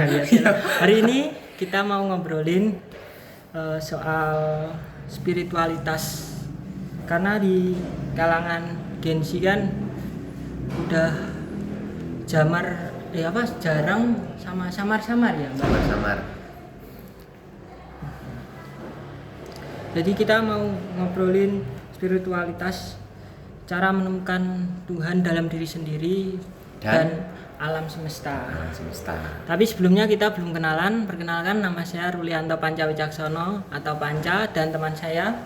Hari ini kita mau ngobrolin soal spiritualitas. Karena di kalangan Gen Z kan udah jarang sama samar-samar ya, Mbak. Samar-samar. Jadi kita mau ngobrolin spiritualitas, cara menemukan Tuhan dalam diri sendiri dan alam semesta. Tapi sebelumnya kita belum kenalan. Perkenalkan, nama saya Rulianto Panca Wicaksono atau Panca, dan teman saya.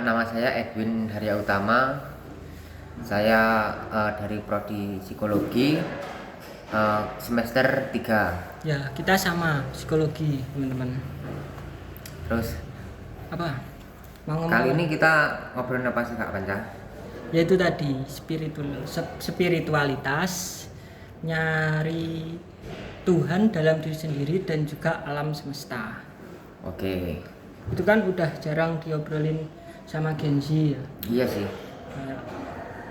Nama saya Edwin Harya Utama. Saya dari prodi psikologi semester 3. Ya, kita sama psikologi, teman-teman. Terus Apa? kali ini kita ngobrolin apa sih Kak Panca? Yaitu tadi spiritualitas, nyari Tuhan dalam diri sendiri dan juga alam semesta. Oke. Itu kan udah jarang diobrolin sama Gen Z ya. Iya sih. Kayak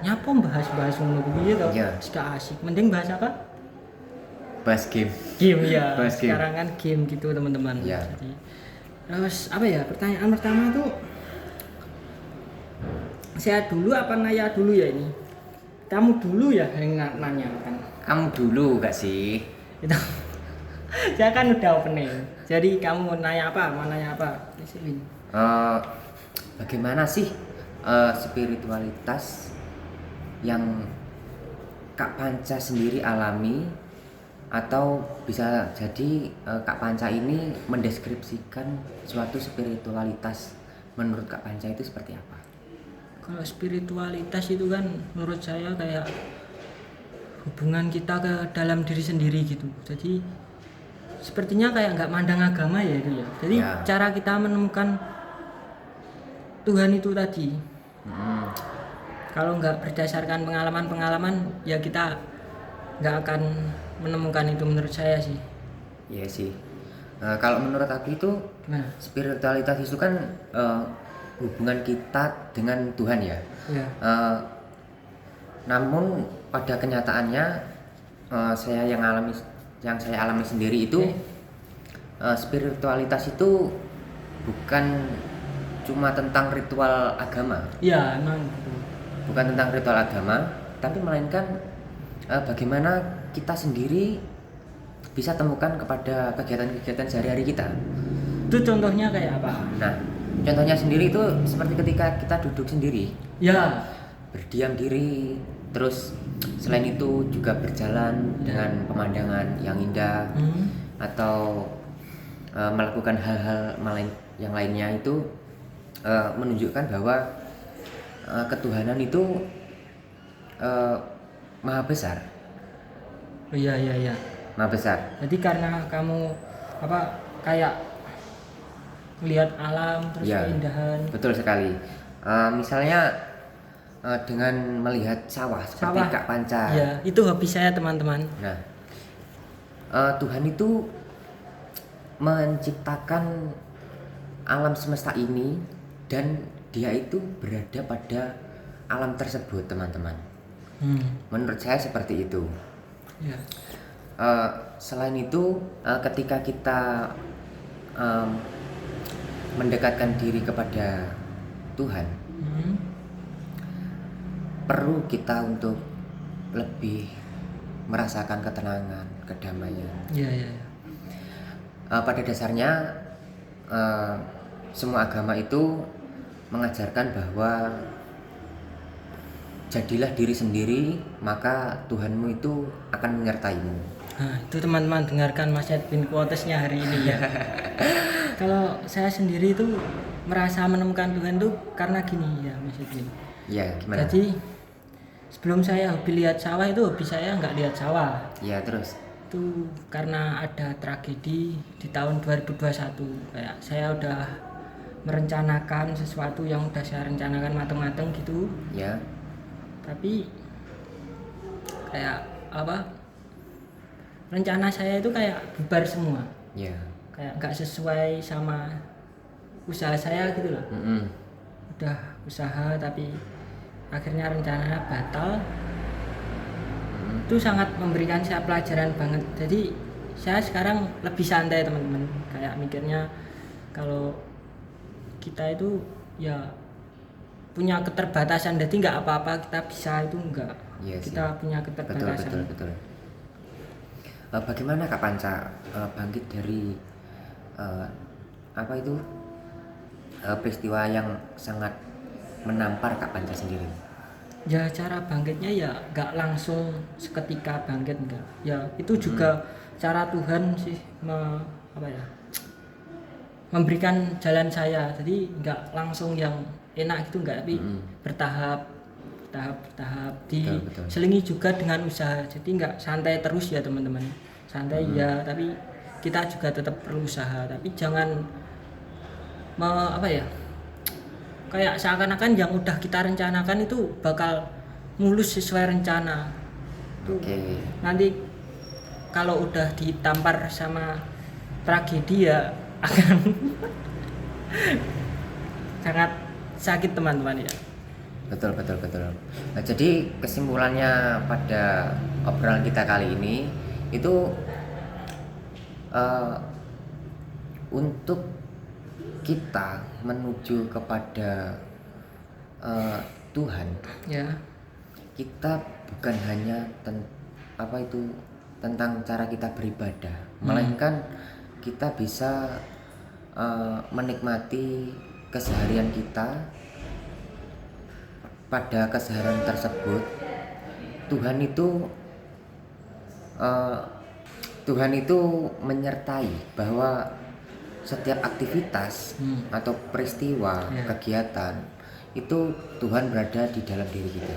nyapa bahas ngono kuwi to. Iya. Gak asik. Mending bahas apa? Bahas game. Game ya. Bahas game. Sekarang kan game gitu, teman-teman. Iya. Jadi terus apa ya? Pertanyaan pertama tuh, saya dulu apa Naya dulu ya ini? Kamu dulu ya yang nanya kan? Kamu dulu gak sih? Itu saya kan udah opening. Jadi kamu mau nanya apa? Mau nanya apa? Bagaimana sih spiritualitas yang Kak Panca sendiri alami, atau bisa jadi Kak Panca ini mendeskripsikan suatu spiritualitas menurut Kak Panca itu seperti apa? Kalau spiritualitas itu kan menurut saya kayak hubungan kita ke dalam diri sendiri gitu. Jadi sepertinya kayak nggak mandang agama ya itu ya. Jadi cara kita menemukan Tuhan itu tadi, kalau nggak berdasarkan pengalaman ya kita nggak akan menemukan itu, menurut saya sih. Iya sih. Kalau menurut aku itu Gimana? Spiritualitas itu kan hubungan kita dengan Tuhan ya. Ya. Namun pada kenyataannya yang saya alami sendiri itu spiritualitas itu bukan cuma tentang ritual agama. Iya, emang gitu. Bukan tentang ritual agama, tapi melainkan bagaimana kita sendiri bisa temukan kepada kegiatan-kegiatan sehari-hari kita. Itu contohnya kayak apa? Nah, contohnya sendiri itu seperti ketika kita duduk sendiri, Ya. berdiam diri, terus selain itu juga berjalan dengan pemandangan yang indah, atau melakukan hal-hal yang lainnya itu menunjukkan bahwa ketuhanan itu maha besar. Oh, iya. Maha besar. Jadi karena kamu kayak melihat alam terus Ya, keindahan. betul sekali. Misalnya dengan melihat sawah seperti Kak Panca. Ya, itu hobi saya, teman-teman. Nah, Tuhan itu menciptakan alam semesta ini dan Dia itu berada pada alam tersebut, teman-teman. Menurut saya seperti itu. Ya. Selain itu, ketika kita mendekatkan diri kepada Tuhan, perlu kita untuk lebih merasakan ketenangan, kedamaian. Iya. Pada dasarnya semua agama itu mengajarkan bahwa jadilah diri sendiri, maka Tuhanmu itu akan menyertaimu. Nah, itu teman-teman dengarkan Mas Edwin quotesnya hari ini ya. Kalau saya sendiri itu merasa menemukan Tuhan tuh karena gini ya, Mas Edwin. Ya, gimana? Jadi sebelum saya hobi lihat sawah, itu hobi saya nggak lihat sawah. Ya, terus? Itu karena ada tragedi di tahun 2021. Kayak saya udah merencanakan sesuatu yang udah saya rencanakan mateng-mateng gitu. Ya. Tapi kayak rencana saya itu kayak bubar semua. Ya. Kayak nggak sesuai sama usaha saya gitu loh. Udah usaha tapi akhirnya rencananya batal. Itu sangat memberikan saya pelajaran banget. Jadi saya sekarang lebih santai teman-teman, kayak mikirnya kalau kita itu ya punya keterbatasan, jadi nggak apa-apa kita bisa itu enggak. Iya sih. Kita punya Betul keterbatasan. betul. Bagaimana Kak Panca bangkit dari apa itu peristiwa yang sangat menampar Kak Panca sendiri? Ya cara bangkitnya ya nggak langsung seketika bangkit, enggak. Ya itu juga cara Tuhan sih apa ya, memberikan jalan saya. Jadi nggak langsung yang enak gitu, enggak, tapi bertahap bertahap Betul. diselingi juga dengan usaha. Jadi nggak santai terus ya teman-teman. Santai ya, tapi kita juga tetap perlu usaha. Tapi jangan apa ya, kayak seakan-akan yang udah kita rencanakan itu bakal mulus sesuai rencana. Oke. Nanti kalau udah ditampar sama tragedi ya akan sangat sakit teman-teman ya. Betul. Nah, jadi kesimpulannya pada obrolan kita kali ini itu untuk kita menuju kepada Tuhan, Ya. kita bukan hanya tentang cara kita beribadah, melainkan kita bisa menikmati keseharian kita. Pada keseharian tersebut Tuhan itu menyertai bahwa setiap aktivitas atau peristiwa kegiatan itu Tuhan berada di dalam diri kita.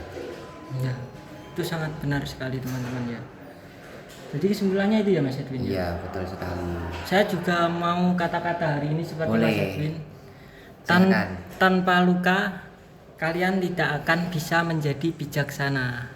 Ya, itu sangat benar sekali teman-teman ya. Jadi kesimpulannya itu ya Mas Edwin. Iya, betul sekali. Saya juga mau kata-kata hari ini seperti Boleh. Mas Edwin. Silakan. Tanpa luka kalian tidak akan bisa menjadi bijaksana.